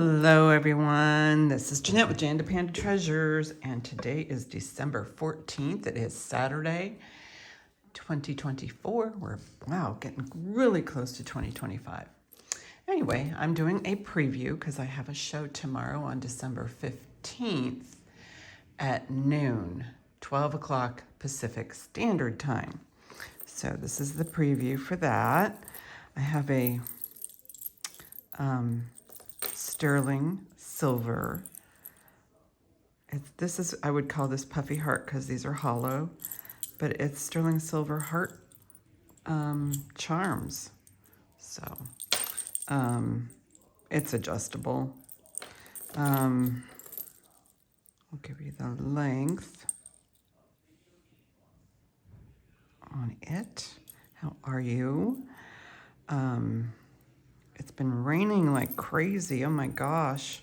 Hello everyone, this is Jeanette with Jandapanda Treasures, and today is December 14th. It is Saturday, 2024. We're getting really close to 2025. Anyway, I'm doing a preview because I have a show tomorrow on December 15th at noon, 12 o'clock Pacific Standard Time. So this is the preview for that. I have a sterling silver. I would call this puffy heart because these are hollow, but it's sterling silver heart charms. So it's adjustable. I'll give you the length on it. How are you? It's been raining like crazy. Oh my gosh.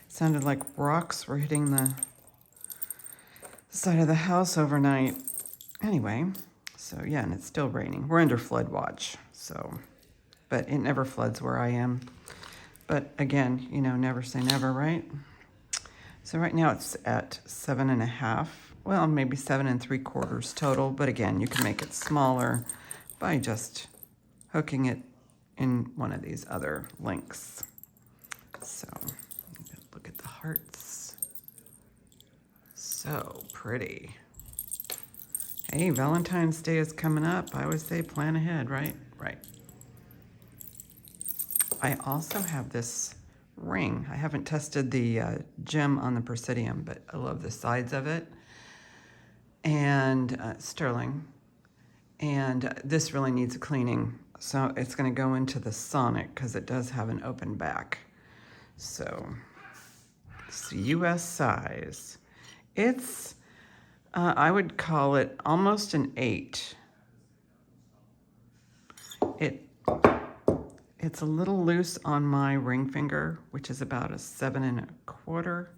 Sounded like rocks were hitting the side of the house overnight. Anyway, so yeah, and it's still raining. We're under flood watch, so, but it never floods where I am. But again, never say never, right? So right now it's at 7.5. Well, maybe 7 3/4 total. But again, you can make it smaller by just hooking it in one of these other links. So look at the hearts. So pretty. Hey, Valentine's Day is coming up. I always say plan ahead, right? Right. I also have this ring. I haven't tested the gem on the Presidium, but I love the sides of it. And sterling. And this really needs a cleaning. So it's going to go into the Sonic because it does have an open back. So it's US size. It's, I would call it almost an 8. It's a little loose on my ring finger, which is about a 7 1/4.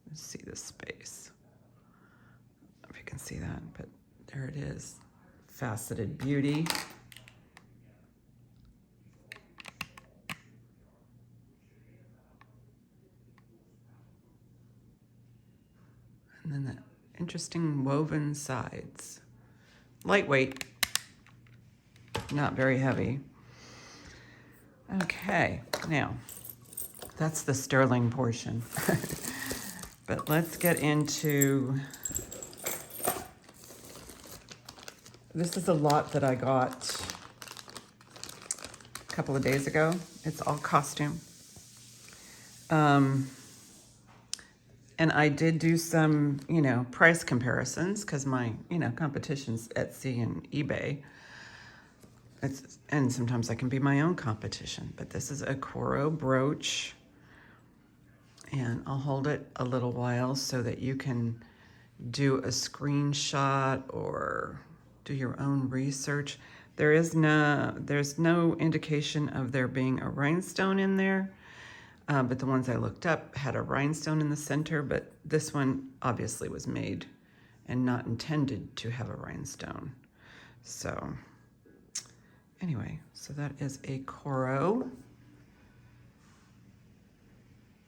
Let's see the space. I don't know if you can see that, but there it is. Faceted beauty. And then the interesting woven sides. Lightweight, not very heavy. Okay, now that's the sterling portion. But let's get into, this is a lot that I got a couple of days ago. It's all costume. And I did do some, price comparisons because my, competition's Etsy and eBay. And sometimes I can be my own competition. But this is a Coro brooch. And I'll hold it a little while so that you can do a screenshot or do your own research. There's no indication of there being a rhinestone in there. But the ones I looked up had a rhinestone in the center, but this one obviously was made and not intended to have a rhinestone. So anyway, so that is a Coro.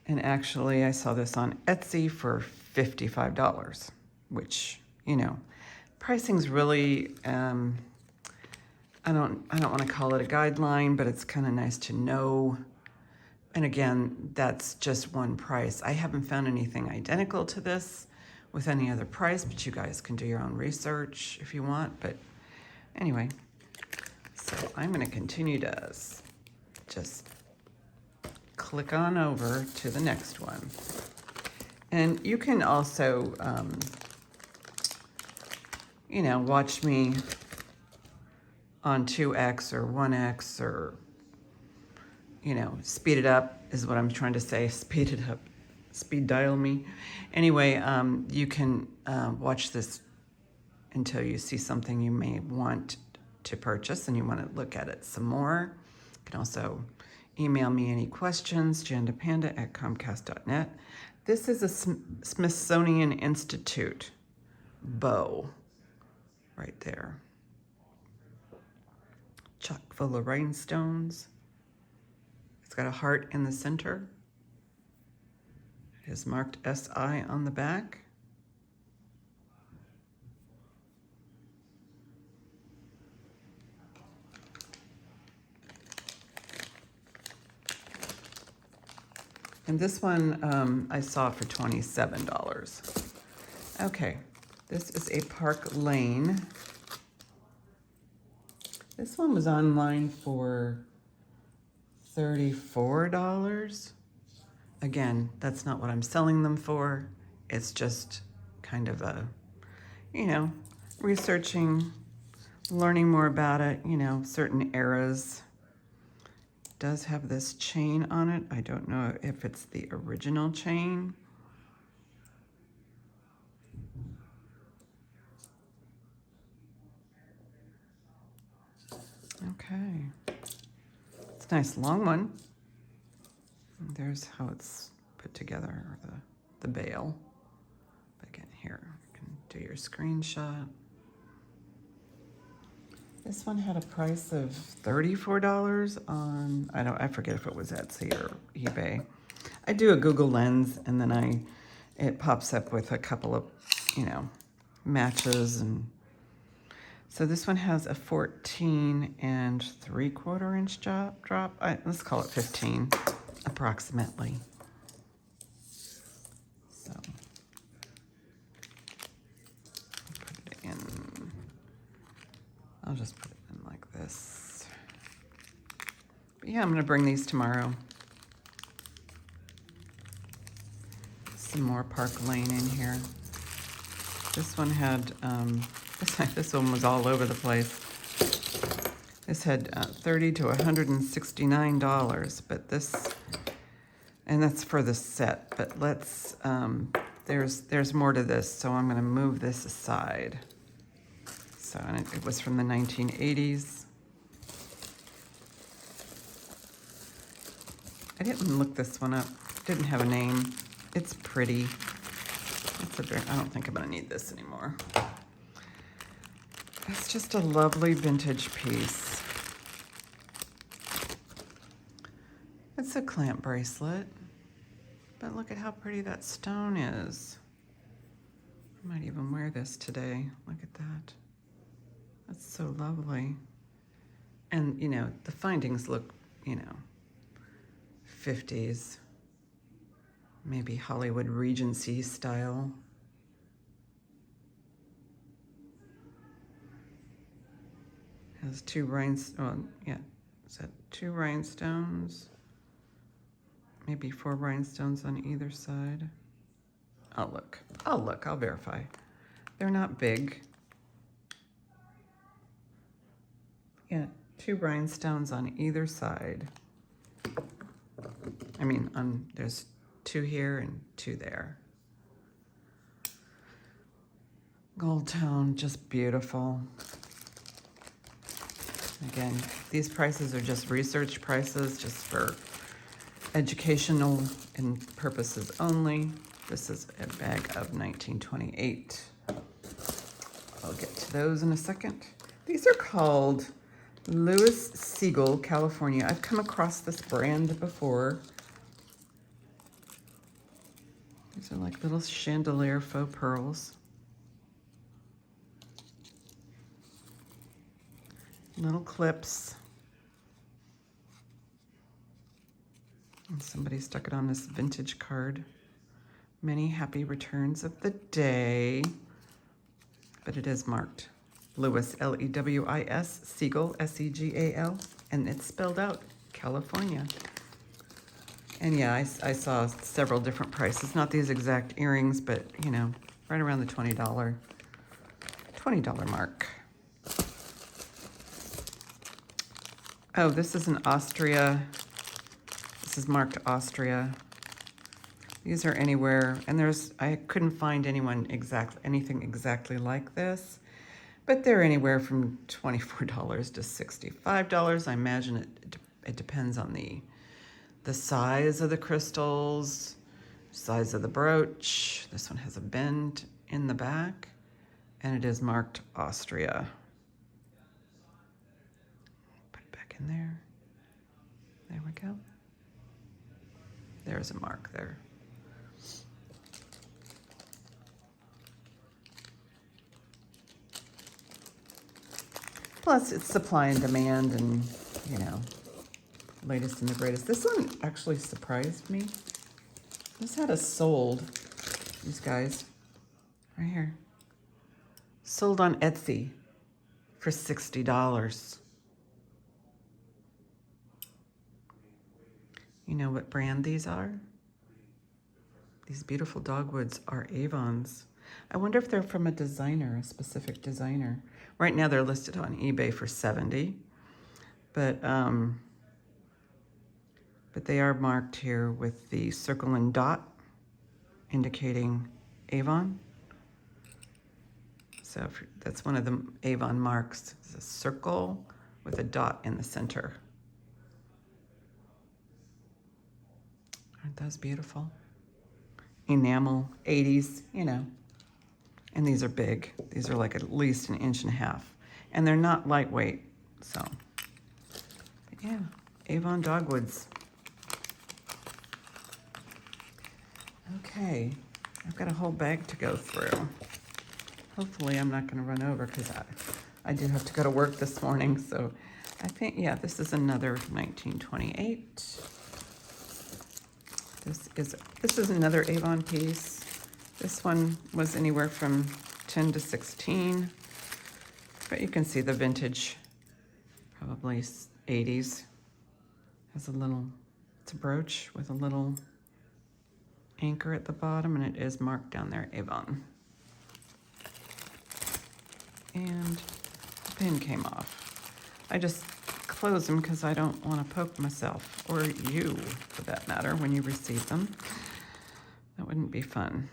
And actually I saw this on Etsy for $55, which, pricing's really, I don't want to call it a guideline, but it's kind of nice to know. And again, that's just one price. I haven't found anything identical to this with any other price, but you guys can do your own research if you want. But anyway, so I'm going to continue to just click on over to the next one. And you can also, watch me on 2X or 1X or speed it up is what I'm trying to say. Speed it up. Speed dial me. Anyway, you can watch this until you see something you may want to purchase and you want to look at it some more. You can also email me any questions, jandapanda@comcast.net. This is a Smithsonian Institute bow right there. Chock full of rhinestones. It's got a heart in the center. It is marked SI on the back. And this one I saw for $27. Okay, this is a Park Lane. This one was online for $34. Again, that's not what I'm selling them for. It's just kind of a, you know, researching, learning more about it, you know, certain eras. Does have this chain on it. I don't know if it's the original chain. Okay. It's a nice long one. And there's how it's put together, or the bail. But again, here, you can do your screenshot. This one had a price of $34 on, I forget if it was Etsy or eBay. I do a Google Lens, and then it pops up with a couple of, you know, matches. And so this one has a 14 and 3/4 inch drop. Let's call it 15, approximately. So put it in. I'll just put it in like this. But yeah, I'm gonna bring these tomorrow. Some more Park Lane in here. This one had, this one was all over the place. This had $30 to $169, but and that's for the set, but let's, there's more to this, so I'm gonna move this aside. So, and it was from the 1980s. I didn't look this one up, didn't have a name. It's pretty. I don't think I'm gonna need this anymore. It's just a lovely vintage piece. It's a clamp bracelet, but look at how pretty that stone is. I might even wear this today. Look at that. That's so lovely. And, you know, the findings look, you know, 50s, maybe Hollywood Regency style. Has two rhinestones, yeah, is that 2 rhinestones? Maybe 4 rhinestones on either side. I'll look, I'll verify. They're not big. Yeah, 2 rhinestones on either side. I mean, there's 2 here and 2 there. Gold tone, just beautiful. Again, these prices are just research prices, just for educational and purposes only. This is a bag of 1928. I'll get to those in a second. These are called Louis Siegel, California. I've come across this brand before. These are like little chandelier faux pearls. Little clips. And somebody stuck it on this vintage card. Many happy returns of the day. But it is marked Lewis, L-E-W-I-S, Siegel, S-E-G-A-L, and it's spelled out California. And yeah, I saw several different prices, not these exact earrings, but you know, right around the $20 mark. Oh, this is in Austria. This is marked Austria. These are anywhere, and I couldn't find anything exactly like this, but they're anywhere from $24 to $65. I imagine it depends on the size of the crystals, size of the brooch. This one has a bend in the back, and it is marked Austria. Put it back in there. There we go. There's a mark there. Plus, it's supply and demand and, you know, latest and the greatest. This one actually surprised me. This had us sold, these guys, right here. Sold on Etsy for $60. You know what brand these are? These beautiful dogwoods are Avon's. I wonder if they're from a designer, a specific designer. Right now they're listed on eBay for $70, but they are marked here with the circle and dot indicating Avon. So if, that's one of the Avon marks. It's a circle with a dot in the center. Aren't those beautiful? Enamel, 80s, you know. And these are big. These are like at least 1.5 inches. And they're not lightweight, so. But yeah, Avon dogwoods. Okay, I've got a whole bag to go through. Hopefully I'm not gonna run over because I do have to go to work this morning. So I think, yeah, this is another 1928. This is another Avon piece. This one was anywhere from 10 to 16, but you can see the vintage, probably 80s. Has a little, it's a brooch with a little anchor at the bottom, and it is marked down there, Avon. And the pin came off. I just close them because I don't want to poke myself, or you for that matter, when you receive them. That wouldn't be fun.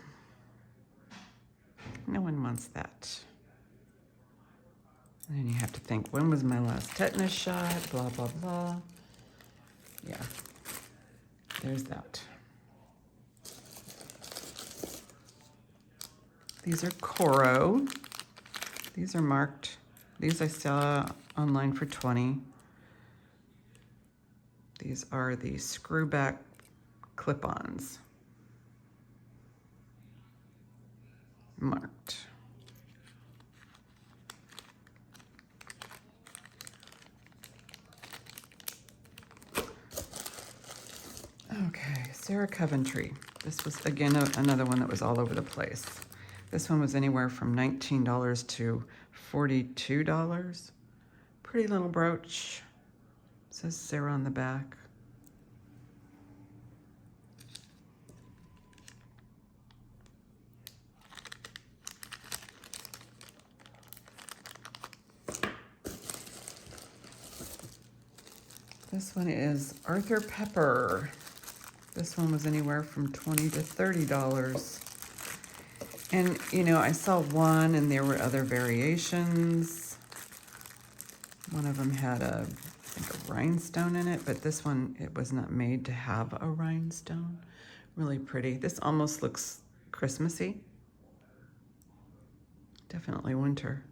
No one wants that. And then you have to think, when was my last tetanus shot? Blah, blah, blah. Yeah, there's that. These are Coro. These are marked. These I saw online for 20. These are the screwback clip-ons. Marked. Okay, Sarah Coventry. This was, again, another one that was all over the place. This one was anywhere from $19 to $42. Pretty little brooch. It says Sarah on the back. This one is Arthur Pepper. This one was anywhere from $20 to $30. And, you know, I saw one and there were other variations. One of them had I think a rhinestone in it, but this one, it was not made to have a rhinestone. Really pretty. This almost looks Christmassy. Definitely winter.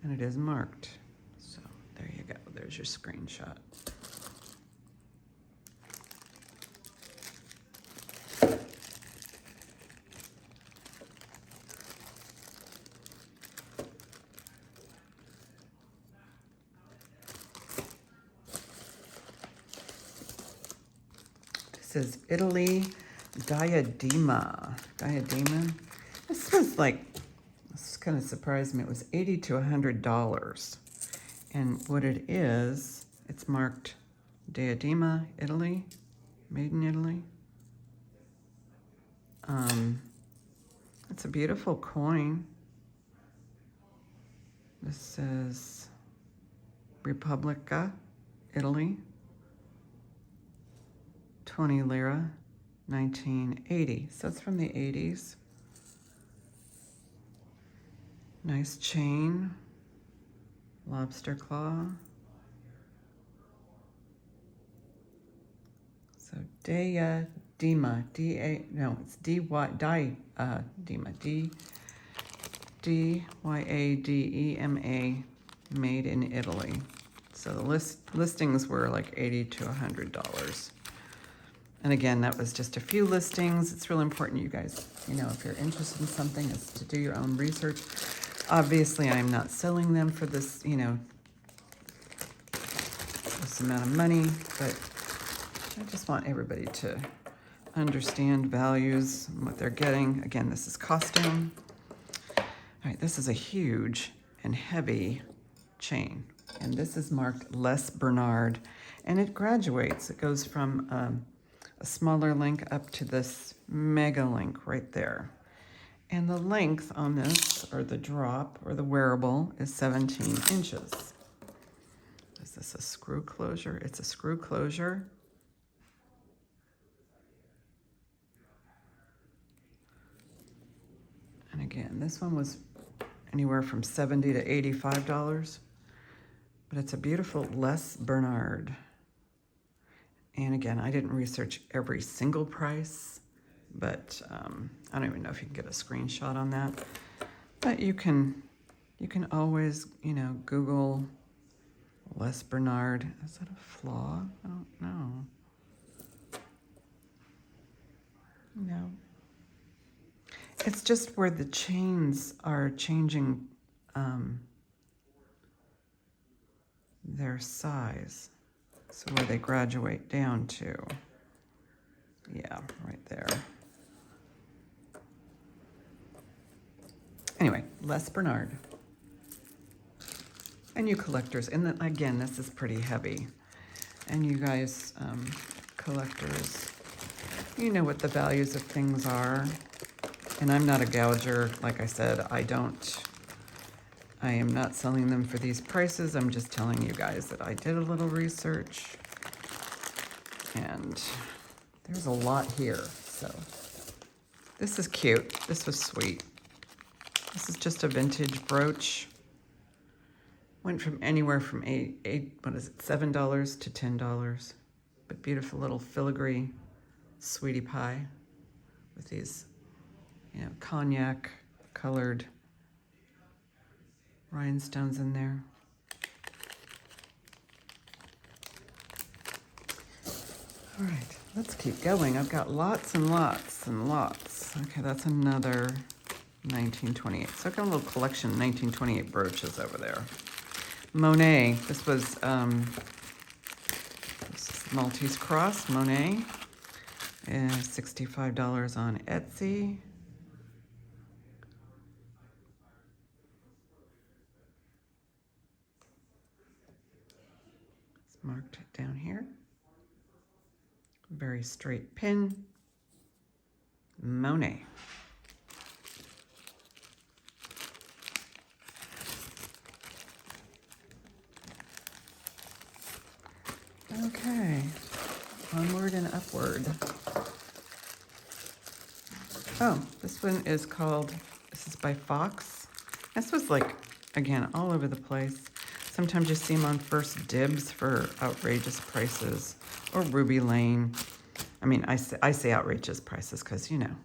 And it is marked. So there you go. There's your screenshot. This is Italy Diadema. This was like, this kind of surprised me. It was $80 to $100. And what it is, it's marked Diadema, Italy, made in Italy. It's a beautiful coin. This says Repubblica, Italy. 20 lira, 1980. So it's from the 80s. Nice chain, lobster claw. So Diadema, it's Dyadema, made in Italy. So the listings were like $80 to $100. And again, that was just a few listings. It's really important, you guys, you know, if you're interested in something, is to do your own research. Obviously, I'm not selling them for this, you know, amount of money, but I just want everybody to understand values and what they're getting. Again, this is costume. All right, this is a huge and heavy chain, and this is marked Les Bernard, and it graduates. It goes from a smaller link up to this mega link right there. And the length on this, or the drop, or the wearable, is 17 inches. Is this a screw closure? It's a screw closure. And again, this one was anywhere from $70 to $85, but it's a beautiful Les Bernard. And again, I didn't research every single price, but I don't even know if you can get a screenshot on that. But you can always, you know, Google Les Bernard. Is that a flaw? I don't know. No. It's just where the chains are changing their size. So where they graduate down to. Yeah, right there. Anyway, Les Bernard. And you collectors, and then again, this is pretty heavy. And you guys, collectors, you know what the values of things are. And I'm not a gouger. Like I said, I am not selling them for these prices. I'm just telling you guys that I did a little research. And there's a lot here. So this is cute. This was sweet. This is just a vintage brooch. Went from anywhere from $7 to $10. But beautiful little filigree sweetie pie with these, you know, cognac colored rhinestones in there. All right, let's keep going. I've got lots and lots and lots. Okay, that's another 1928. So I've got a little collection of 1928 brooches over there. Monet, this was Maltese Cross Monet. $65 on Etsy. It's marked down here. Very straight pin. Monet. Okay, onward and upward. Oh, this one is called, this is by Fox. This was like, again, all over the place. Sometimes you see them on First Dibs for outrageous prices, or Ruby Lane. I mean, I say outrageous prices because, you know.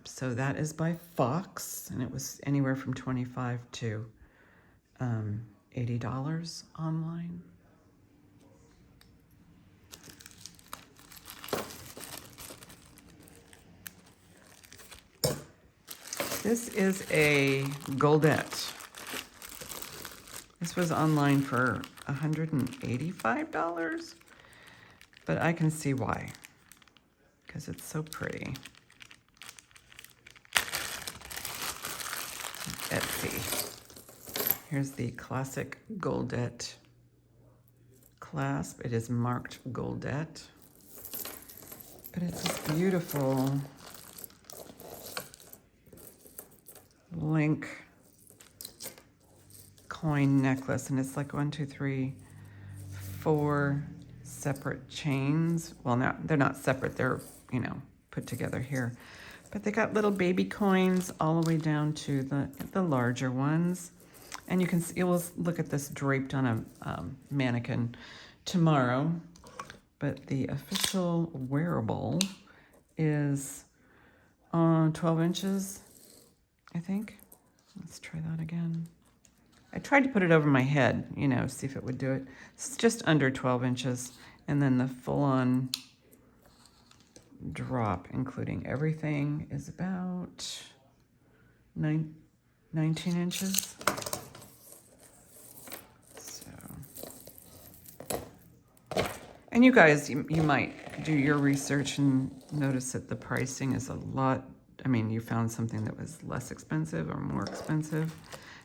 So that is by Fox, and it was anywhere from $25 to $80 online. This is a Goldette. This was online for $185, but I can see why, because it's so pretty. Etsy. Here's the classic Goldette clasp. It is marked Goldette, but it's this beautiful link coin necklace, and it's like 4 separate chains. Well, no, they're not separate. They're, you know, put together here. But they got little baby coins all the way down to the larger ones. And you can see, you'll look at this draped on a mannequin tomorrow. But the official wearable is 12 inches, I think. Let's try that again. I tried to put it over my head, you know, see if it would do it. It's just under 12 inches. And then the full-on drop, including everything, is about 19 inches. And you guys, you might do your research and notice that the pricing is a lot. I mean, you found something that was less expensive or more expensive.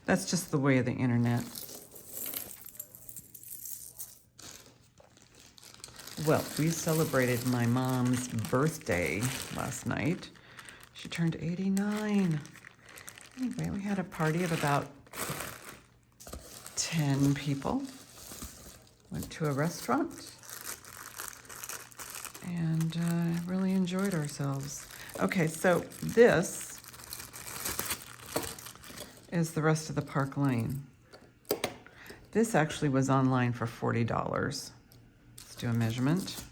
That's just the way of the internet. Well, we celebrated my mom's birthday last night. She turned 89. Anyway, we had a party of about 10 people. Went to a restaurant and really enjoyed ourselves. Okay, so this is the rest of the Park Lane. This actually was online for $40. Let's do a measurement.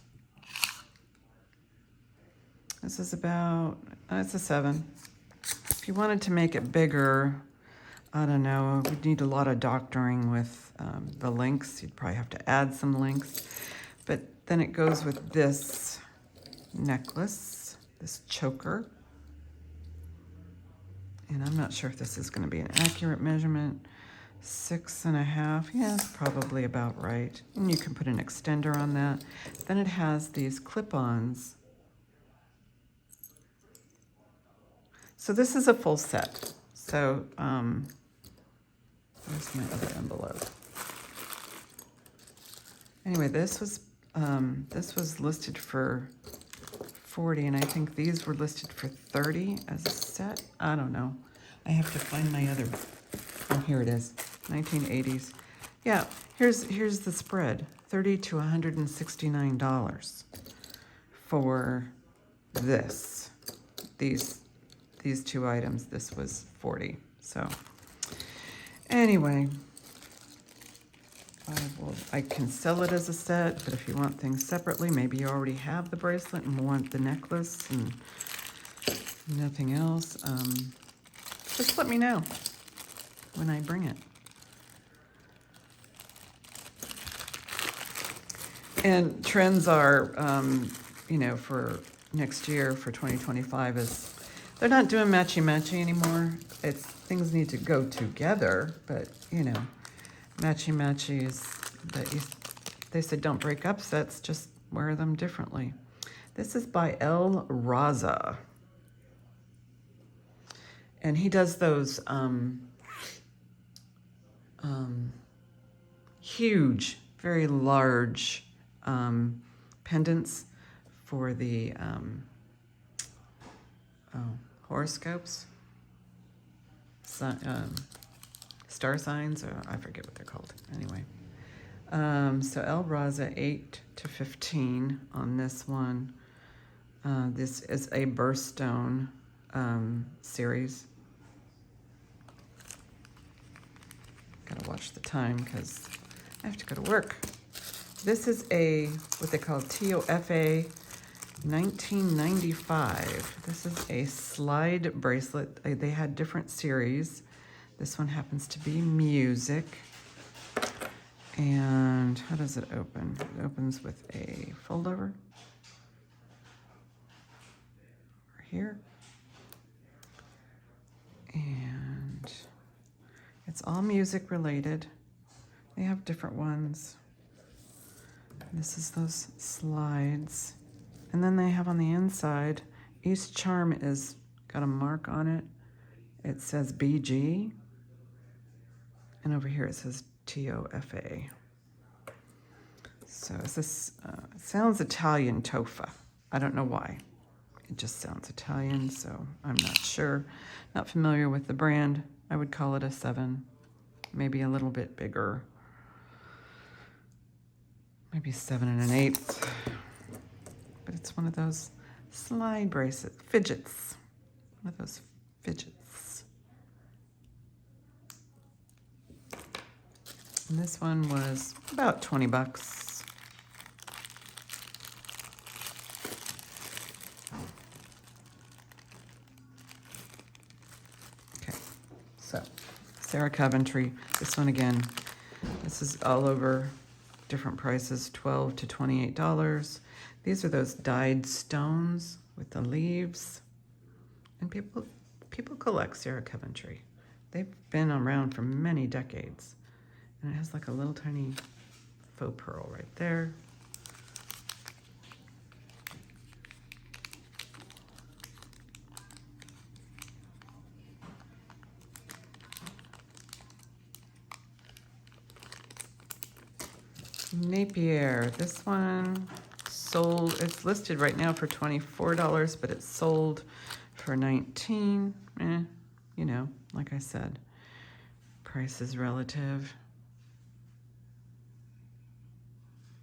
This is about, it's a 7. If you wanted to make it bigger, I don't know, we'd need a lot of doctoring with the links. You'd probably have to add some links. But then it goes with this necklace, this choker. And I'm not sure if this is going to be an accurate measurement. 6.5, yeah, it's probably about right. And you can put an extender on that. Then it has these clip-ons. So this is a full set. So, where's my other envelope? Anyway, this was listed for 40, and I think these were listed for 30 as a set. I don't know. I have to find my other. Oh, here it is. 1980s. Yeah, here's the spread. $30 to $169 for this. These two items. This was 40. So anyway, I can sell it as a set, but if you want things separately, maybe you already have the bracelet and want the necklace and nothing else, just let me know when I bring it. And trends are, for next year, for 2025, is they're not doing matchy-matchy anymore. Things need to go together, but, matchy-matchy is that they said don't break up sets, just wear them differently. This is by El Raza. And he does those huge, very large pendants for the horoscopes, star signs, or I forget what they're called. Anyway, so El Raza 8 to 15 on this one. This is a birthstone series. Gotta watch the time because I have to go to work. This is what they call TOFA 1995. This is a slide bracelet. They had different series. This one happens to be music. And how does it open? It opens with a fold over. Over here. And it's all music related. They have different ones. This is those slides. And then they have on the inside, each charm is got a mark on it. It says BG. And over here it says TOFA. So is this, it sounds Italian tofa. I don't know why. It just sounds Italian, so I'm not sure. Not familiar with the brand. I would call it a 7. Maybe a little bit bigger. Maybe 7 1/8. But it's one of those slide bracelets, fidgets. One of those fidgets. And this one was about 20 bucks. Okay, so Sarah Coventry. This one again, this is all over, different prices, $12 to $28. These are those dyed stones with the leaves. And people collect Sarah Coventry. They've been around for many decades. And it has like a little tiny faux pearl right there. Napier, this one sold, it's listed right now for $24, but it's sold for $19. You know, like I said, price is relative.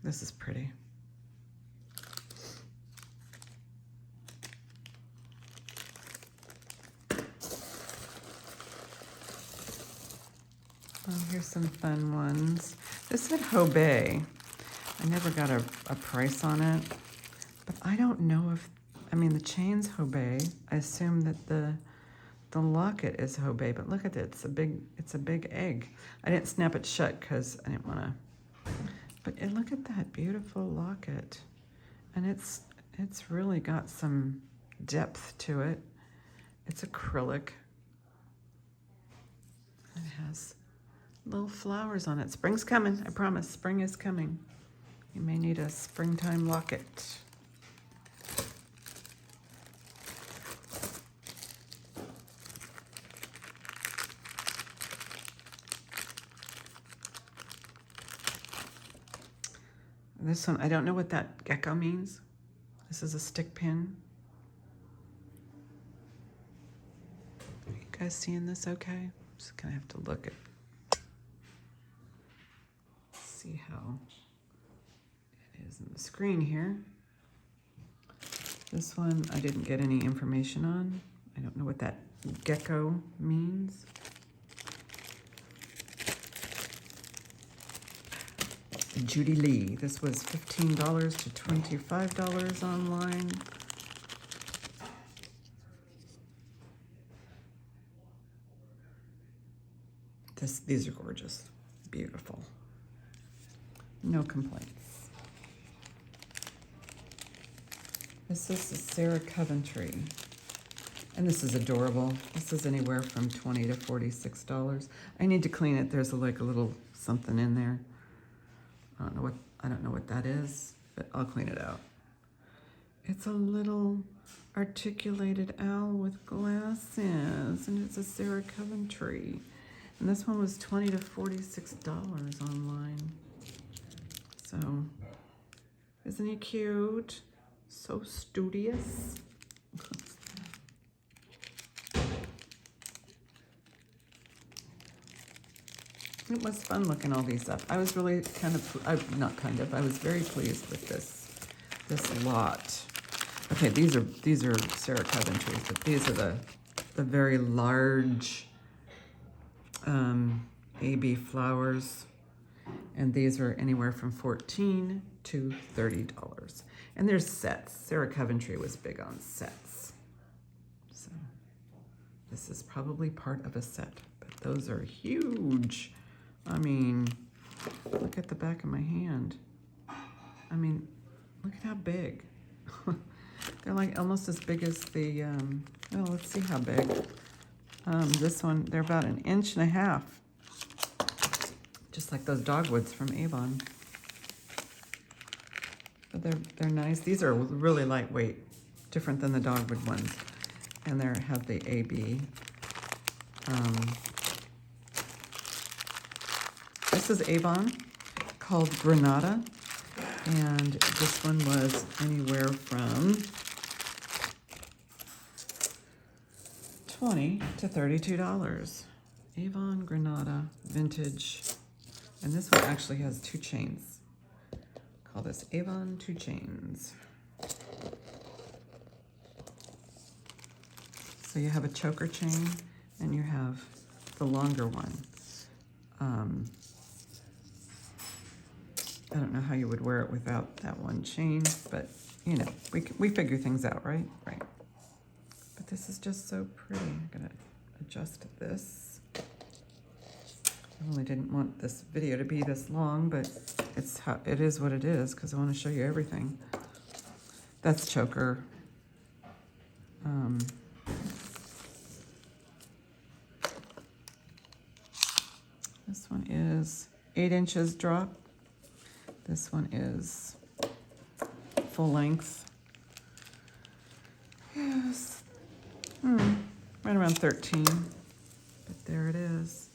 This is pretty. Oh, here's some fun ones. This said Hobey. I never got a price on it, but I don't know if, I mean, the chain's Hobey. I assume that the locket is Hobey, but look at it, it's a big egg. I didn't snap it shut because I didn't want to, but look at that beautiful locket. And it's really got some depth to it. It's acrylic. It has little flowers on it. Spring's coming, I promise. Spring is coming. You may need a springtime locket. This one, I don't know what that gecko means. This is a stick pin. Are you guys seeing this okay? Just gonna have to look at, see how it is in the screen here. This one I didn't get any information on. I don't know what that gecko means. Judy Lee. This was $15 to $25 online. These are gorgeous. Beautiful. No complaints. This is the Sarah Coventry. And this is adorable. This is anywhere from $20 to $46. I need to clean it. There's like a little something in there. I don't know what that is, but I'll clean it out. It's a little articulated owl with glasses, and it's a Sarah Coventry. And this one was $20 to $46 online. So, isn't he cute? So studious. It was fun looking all these up. I was really I was very pleased with this lot. Okay, these are Sarah Coventry, but these are the very large AB flowers, and these are anywhere from $14 to $30. And there's sets. Sarah Coventry was big on sets, so this is probably part of a set. But those are huge. I mean, look at the back of my hand. I mean, look at how big. They're like almost as big as the, well, let's see how big. This one, they're about 1.5 inches. Just like those dogwoods from Avon. But they're nice. These are really lightweight, different than the dogwood ones. And they have the AB. This is Avon, called Granada, and this one was anywhere from $20 to $32. Avon Granada Vintage, and this one actually has 2 chains. Call this Avon 2 chains. So you have a choker chain, and you have the longer one. I don't know how you would wear it without that one chain, but you know, we figure things out, right? Right. But this is just so pretty. I'm gonna adjust this. I really didn't want this video to be this long, but it is what it is, because I want to show you everything. That's choker. This one is 8 inches drop. This one is full length. Yes. Right around 13. But there it is.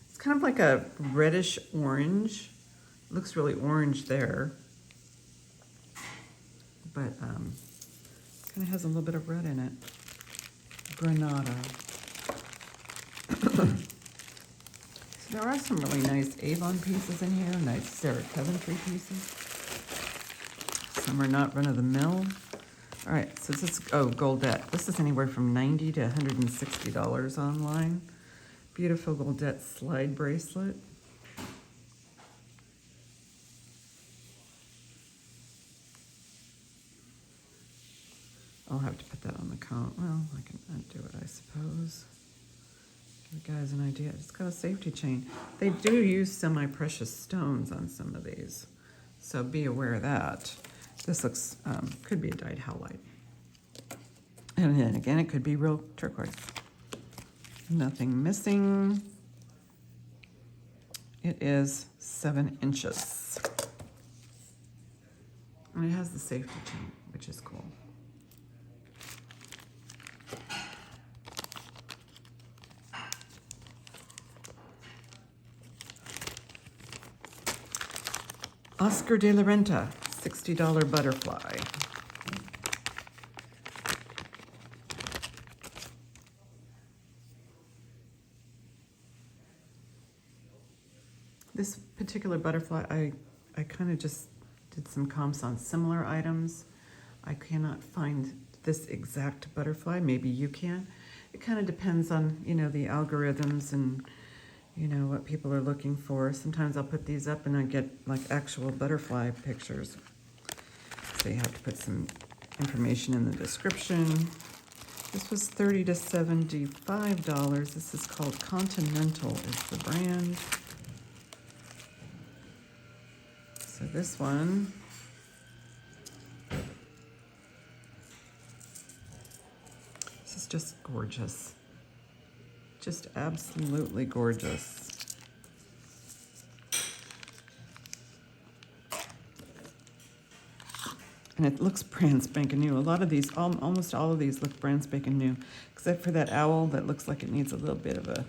It's kind of like a reddish orange, Looks really orange there. But kind of has a little bit of red in it. Granada. So there are some really nice Avon pieces in here, nice Sarah Coventry pieces. Some are not run-of-the-mill. All right, so this is, oh, Goldette. This is anywhere from $90 to $160 online. Beautiful Goldette slide bracelet. I'll have to put that on the count. Well, I can undo it, I suppose. Give you guys an idea. It's got a safety chain. They do use semi-precious stones on some of these, so be aware of that. This looks, could be a dyed howlite. And then again, it could be real turquoise. Nothing missing. It is 7 inches. And it has the safety chain, which is cool. Oscar de la Renta, $60 butterfly. This particular butterfly, I kind of just did some comps on similar items. I cannot find this exact butterfly. Maybe you can. It kind of depends on, you know, the algorithms and, you know, what people are looking for. Sometimes I'll put these up and I get like actual butterfly pictures. So you have to put some information in the description. This was $30 to $75. This is called Continental is the brand. So this one, this is just gorgeous. Just absolutely gorgeous. And it looks brand spanking new. A lot of these, almost all of these look brand spanking new, except for that owl that looks like it needs a little bit of a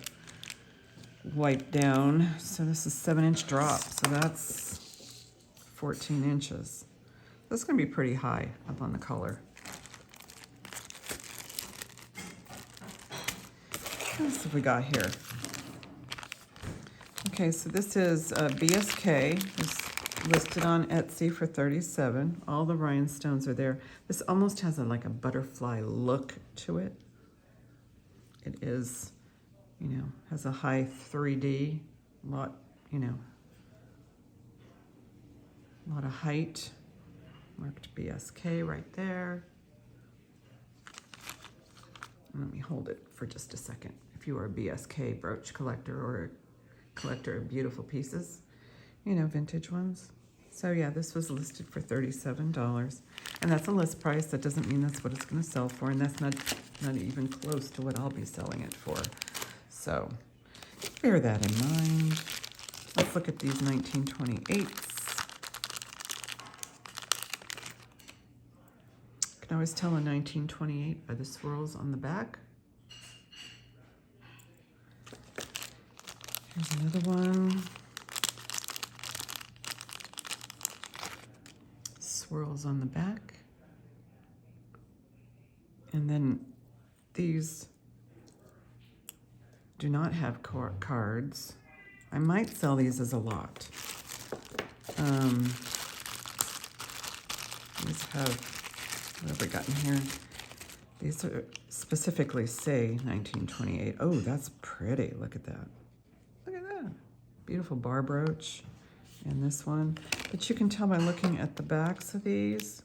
wipe down. So this is 7-inch drop, so that's 14 inches. That's gonna be pretty high up on the collar. What else have we got here? Okay, so this is BSK. It's listed on Etsy for $37. All the rhinestones are there. This almost has like a butterfly look to it. It is, you know, has a high 3D, lot, you know, a lot of height. Marked BSK right there. Let me hold it for just a second. If you are a BSK brooch collector or a collector of beautiful pieces, you know, vintage ones. So yeah, this was listed for $37. And that's a list price. That doesn't mean that's what it's gonna sell for, and that's not even close to what I'll be selling it for. So bear that in mind. Let's look at these 1928s. You can always tell a 1928 by the swirls on the back. Here's another one. Swirls on the back. And then these do not have cards. I might sell these as a lot. These have, what have we got in here? These are specifically say 1928. Oh, that's pretty. Look at that. Look at that. Beautiful bar brooch. And this one. But you can tell by looking at the backs of these.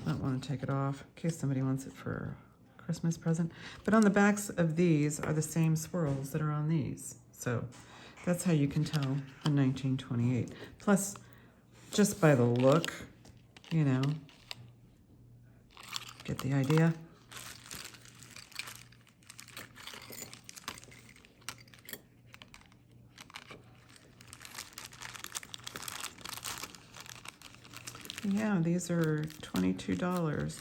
I don't want to take it off in case somebody wants it for a Christmas present. But on the backs of these are the same swirls that are on these. So that's how you can tell a 1928. Plus, just by the look, you know, get the idea. Yeah, these are $22.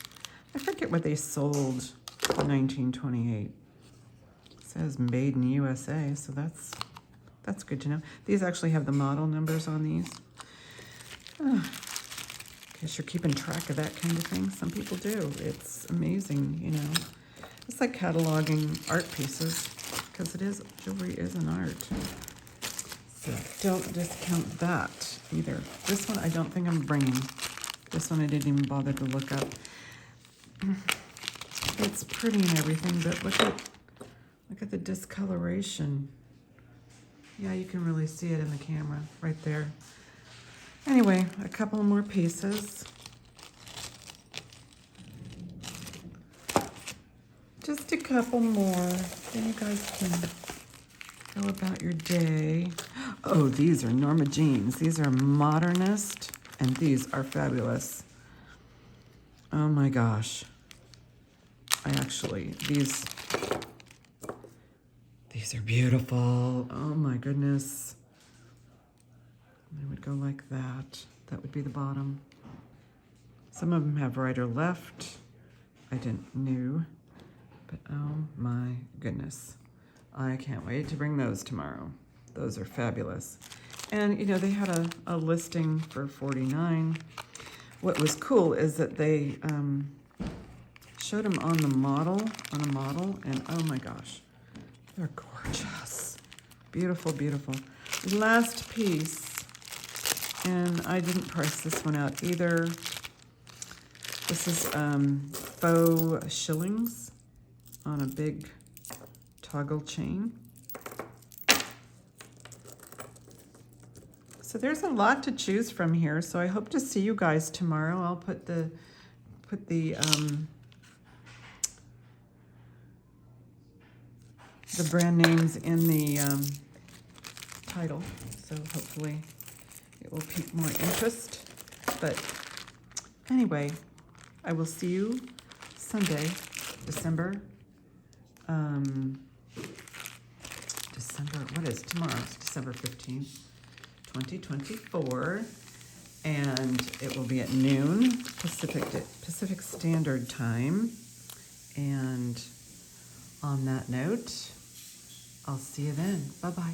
I forget what they sold in 1928. It says made in USA, so that's good to know. These actually have the model numbers on these. In case you're keeping track of that kind of thing, some people do. It's amazing, you know. It's like cataloging art pieces, because jewelry is an art. So don't discount that either. This one I don't think I'm bringing. This one I didn't even bother to look up. It's pretty and everything, but look at the discoloration. Yeah, you can really see it in the camera right there. Anyway, a couple more pieces. Just a couple more. Then you guys can go about your day. Oh, these are Norma Jeans. These are modernist, and these are fabulous. Oh my gosh. These are beautiful. Oh my goodness. They would go like that. That would be the bottom. Some of them have right or left. I didn't know, but oh my goodness. I can't wait to bring those tomorrow. Those are fabulous. And you know, they had a listing for $49. What was cool is that they showed them on a model, and oh my gosh, they're gorgeous. Beautiful, beautiful. Last piece, and I didn't price this one out either. This is faux shillings on a big toggle chain. So there's a lot to choose from here. So I hope to see you guys tomorrow. I'll put the brand names in the title. So hopefully it will pique more interest. But anyway, I will see you Sunday, December, what is tomorrow? It's December 15th, 2024. And it will be at noon Pacific Standard Time. And on that note, I'll see you then. Bye-bye.